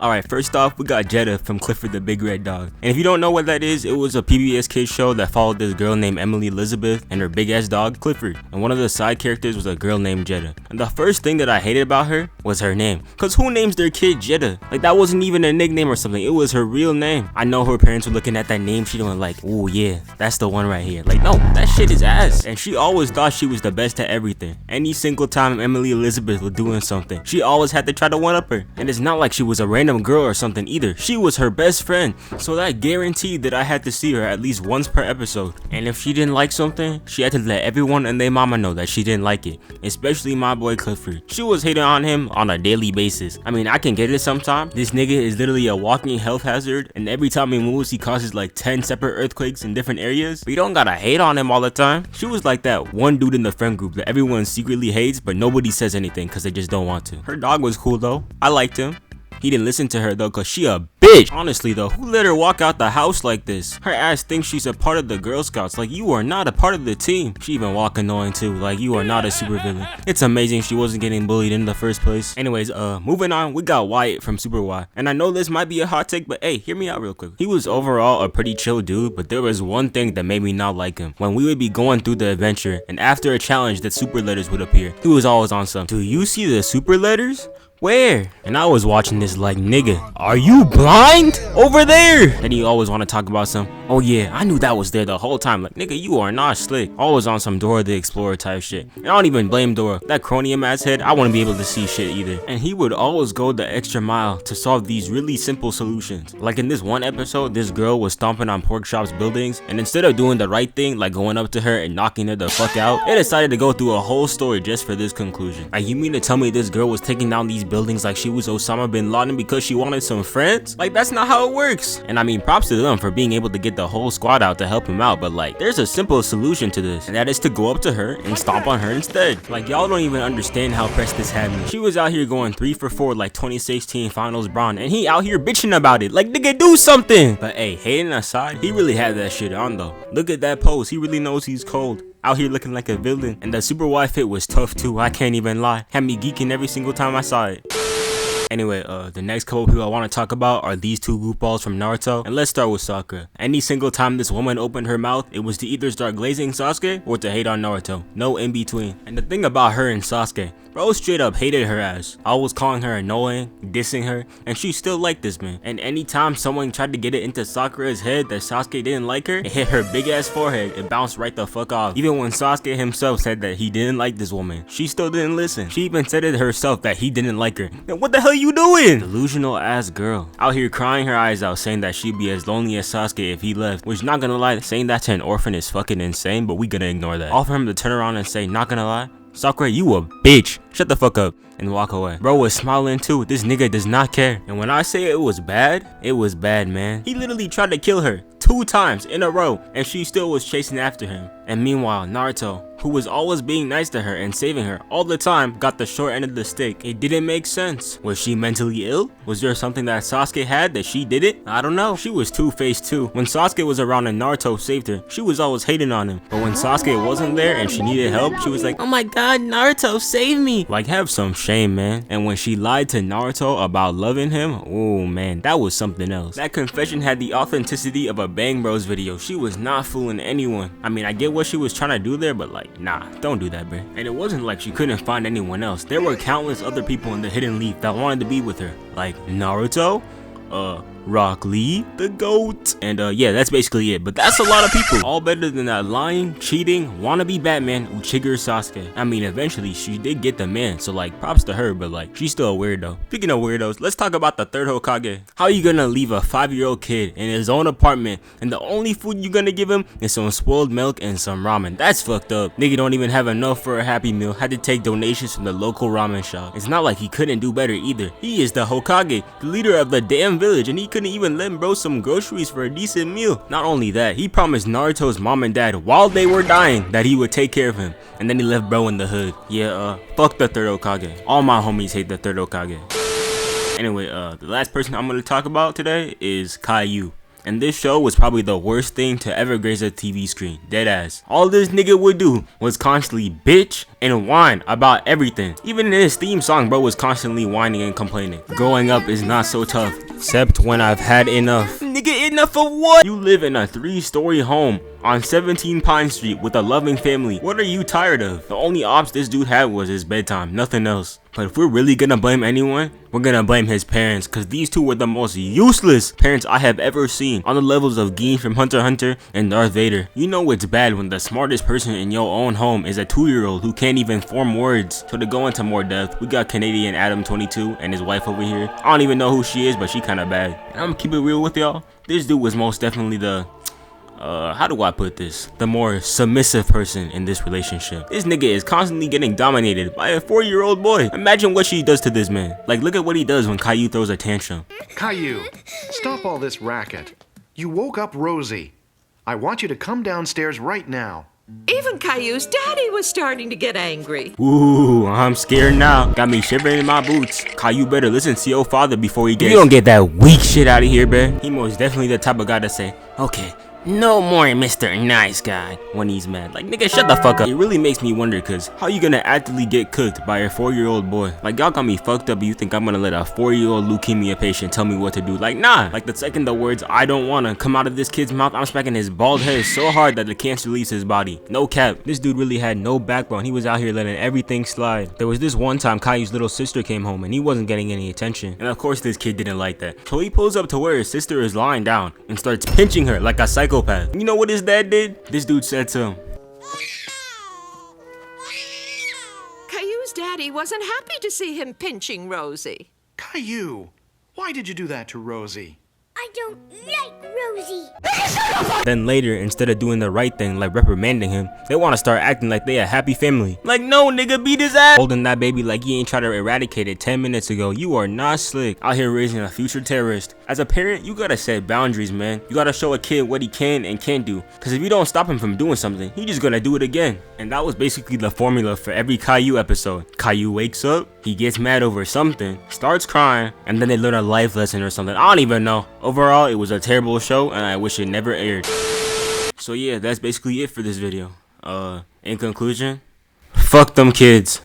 Alright, first off, we got Jeddah from Clifford the Big Red Dog. And if you don't know what that is, it was a PBS Kids show that followed this girl named Emily Elizabeth and her big ass dog, Clifford. And one of the side characters was a girl named Jeddah. And the first thing that I hated about her was her name. Cause who names their kid Jeddah? Like, that wasn't even a nickname or something, it was her real name. I know her parents were looking at that name sheet and like, oh yeah, that's the one right here. Like, no, that shit is ass. And she always thought she was the best at everything. Any single time Emily Elizabeth was doing something, she always had to try to one up her. And it's not like she was a random girl or something either. She was her best friend, so that guaranteed that I had to see her at least once per episode. And if she didn't like something, she had to let everyone and their mama know that she didn't like it, especially my boy Clifford. She was hating on him on a daily basis. I mean, I can get it sometimes. This nigga is literally a walking health hazard, and every time he moves he causes like 10 separate earthquakes in different areas, but you don't gotta hate on him all the time. She was like that one dude in the friend group that everyone secretly hates but nobody says anything because they just don't want to. Her dog was cool though, I liked him. He didn't listen to her though, cause she a bitch. Honestly though, who let her walk out the house like this? Her ass thinks she's a part of the Girl Scouts. Like, you are not a part of the team. She even walk annoying too. Like, you are not a supervillain. It's amazing she wasn't getting bullied in the first place. Anyways, moving on, we got Wyatt from Super Y. And I know this might be a hot take, but hey, hear me out real quick. He was overall a pretty chill dude, but there was one thing that made me not like him. When we would be going through the adventure, and after a challenge that super letters would appear, he was always on some, do you see the super letters? Where? And I was watching this like, nigga, are you blind? Over there! And he always want to talk about some, oh yeah, I knew that was there the whole time. Like, nigga, you are not slick. Always on some Dora the Explorer type shit. And I don't even blame Dora. That chromium ass head, I wouldn't be able to see shit either. And he would always go the extra mile to solve these really simple solutions. Like in this one episode, this girl was stomping on Pork Chop's buildings, and instead of doing the right thing, like going up to her and knocking her the fuck out, they decided to go through a whole story just for this conclusion. Like, you mean to tell me this girl was taking down these buildings like she was Osama bin Laden because she wanted some friends? Like, that's not how it works. And I mean, props to them for being able to get the whole squad out to help him out, but like, there's a simple solution to this, and that is to go up to her and stomp on her instead. Like, y'all don't even understand how pressed this had me. She was out here going 3 for 4 like 2016 finals Bron, and he out here bitching about it. Like, nigga, do something. But hey, hating aside, he really had that shit on though. Look at that pose, he really knows he's cold. Out here looking like a villain. And the Super Y fit was tough too, I can't even lie. Had me geeking every single time I saw it. Anyway, the next couple people I want to talk about are these two goofballs from Naruto, and let's start with Sakura. Any single time this woman opened her mouth, it was to either start glazing Sasuke or to hate on Naruto. No in between. And the thing about her and Sasuke, bro straight up hated her ass. Always calling her annoying, dissing her, and she still liked this man. And anytime someone tried to get it into Sakura's head that Sasuke didn't like her, it hit her big ass forehead and bounced right the fuck off. Even when Sasuke himself said that he didn't like this woman, she still didn't listen. She even said it herself that he didn't like her. And what the hell you doing? Delusional ass girl. Out here crying her eyes out saying that she'd be as lonely as Sasuke if he left. Which, not gonna lie, saying that to an orphan is fucking insane, but we gonna ignore that. All for him to turn around and say, not gonna lie, Sakura, you a bitch. Shut the fuck up and walk away. Bro was smiling too. This nigga does not care. And when I say it was bad, man. He literally tried to kill her 2 times in a row, and she still was chasing after him. And meanwhile, Naruto, who was always being nice to her and saving her all the time, got the short end of the stick. It didn't make sense. Was she mentally ill? Was there something that Sasuke had that she didn't? I don't know. She was two-faced too. When Sasuke was around and Naruto saved her, she was always hating on him. But when Sasuke wasn't there and she needed help, she was like, oh my god, Naruto, save me. Like, have some shame, man. And when she lied to Naruto about loving him, oh man, that was something else. That confession had the authenticity of a Bang Bros video. She was not fooling anyone. I mean, I get what she was trying to do there, but like, nah, don't do that, bro. And it wasn't like she couldn't find anyone else. There were countless other people in the Hidden Leaf that wanted to be with her, like Naruto, Rock Lee, the GOAT, and yeah, that's basically it. But that's a lot of people, all better than that lying, cheating, wannabe Batman Uchiha Sasuke. I mean, eventually she did get the man, so like, props to her, but like, she's still a weirdo. Speaking of weirdos, let's talk about the third Hokage. How are you gonna leave a 5-year-old kid in his own apartment and the only food you're gonna give him is some spoiled milk and some ramen? That's fucked up. Nigga don't even have enough for a Happy Meal, had to take donations from the local ramen shop. It's not like he couldn't do better either. He is the Hokage, the leader of the damn village, and he couldn't even lend bro some groceries for a decent meal. Not only that, he promised Naruto's mom and dad while they were dying that he would take care of him, and then he left bro in the hood. Yeah, fuck the third Hokage. All my homies hate the third Hokage. Anyway, the last person I'm gonna talk about today is Caillou. And this show was probably the worst thing to ever grace a TV screen, deadass. All this nigga would do was constantly bitch and whine about everything. Even in his theme song, bro was constantly whining and complaining. Growing up is not so tough, except when I've had enough. Nigga, enough of what? You live in a 3-story home on 17 Pine Street with a loving family. What are you tired of? The only ops this dude had was his bedtime, nothing else. But if we're really gonna blame anyone, we're gonna blame his parents, cause these two were the most useless parents I have ever seen, on the levels of Geen from Hunter x Hunter and Darth Vader. You know it's bad when the smartest person in your own home is a 2-year-old who can't even form words. So to go into more depth, we got Canadian Adam 22 and his wife over here. I don't even know who she is, but she kinda bad. And I'm gonna keep it real with y'all. This dude was most definitely the how do I put this? The more submissive person in this relationship. This nigga is constantly getting dominated by a 4-year-old boy. Imagine what she does to this man. Like, look at what he does when Caillou throws a tantrum. Caillou, stop all this racket. You woke up Rosie. I want you to come downstairs right now. Even Caillou's daddy was starting to get angry. Ooh, I'm scared now. Got me shivering in my boots. Caillou better listen to your father before he gets. You don't get that weak shit out of here, bruh. He most definitely the type of guy to say, okay, no more Mr. Nice Guy when he's mad. Like, nigga, shut the fuck up. It really makes me wonder, cause how you gonna actively get cooked by a 4-year-old boy? Like, y'all got me fucked up. You think I'm gonna let a 4-year-old leukemia patient tell me what to do? Like, nah. Like, the second the words I don't wanna come out of this kid's mouth, I'm smacking his bald head so hard that the cancer leaves his body. No cap. This dude really had no backbone. He was out here letting everything slide. There was this one time Caillou's little sister came home and he wasn't getting any attention. And of course this kid didn't like that. So he pulls up to where his sister is lying down and starts pinching her like a psychopath. You know what his dad did? This dude said to him, Caillou's daddy wasn't happy to see him pinching Rosie. Caillou, why did you do that to Rosie? I don't like Rosie. Then later, instead of doing the right thing like reprimanding him, they want to start acting like they a happy family. Like, no nigga, beat his ass. Holding that baby like he ain't try to eradicate it 10 minutes ago. You are not slick. Out here raising a future terrorist. As a parent, you gotta set boundaries, man. You gotta show a kid what he can and can't do. Cause if you don't stop him from doing something, he just gonna do it again. And that was basically the formula for every Caillou episode. Caillou wakes up, he gets mad over something, starts crying, and then they learn a life lesson or something. I don't even know. Overall, it was a terrible show and I wish it never aired. So yeah, that's basically it for this video. In conclusion, fuck them kids.